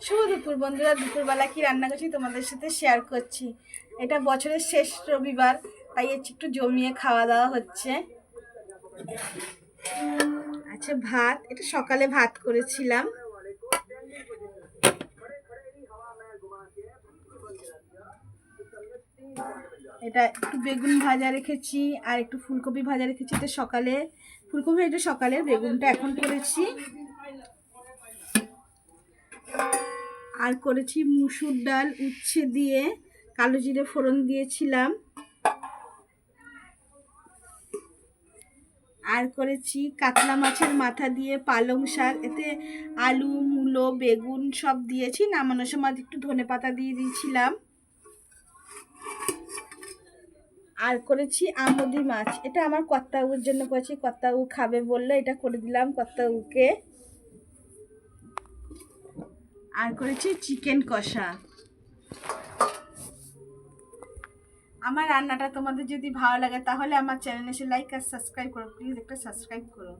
শুভ দুপুর বন্ধুরা, দুপুরবেলা কি রান্না করছি তোমাদের সাথে শেয়ার করছি। এটা বছরের শেষ রবিবার, তাই একটু জমিয়ে খাওয়া দাওয়া হচ্ছে। আচ্ছা, ভাত, এটা সকালে ভাত করেছিলাম। এটা একটু বেগুন ভাজা রেখেছি আর একটু ফুলকপি ভাজা রেখেছি। এটা সকালে ফুলকপি, এটা সকালের, বেগুনটা এখন করেছি। আর করেছি মুসুর ডাল উচ্ছে দিয়ে কালো জিরে ফোড়ন দিয়েছিলাম। আর করেছি কাতলা মাছের মাথা দিয়ে পালং শাক, এতে আলু মূলো বেগুন সব দিয়েছি। নামানোর সময় একটু ধনেপাতা দিয়ে দিয়েছিলাম। আর করেছি আমুদি মাছ, এটা আমার কর্তাবুর জন্য করেছি, কর্তাবু খাবে বললে এটা করে দিলাম কর্তাবুকে। আর করেছি চিকেন কষা। আমার রান্নাটা তোমাদের যদি ভালো লাগে তাহলে আমার চ্যানেলে এসে লাইক আর সাবস্ক্রাইব করো, প্লিজ একটা সাবস্ক্রাইব করো।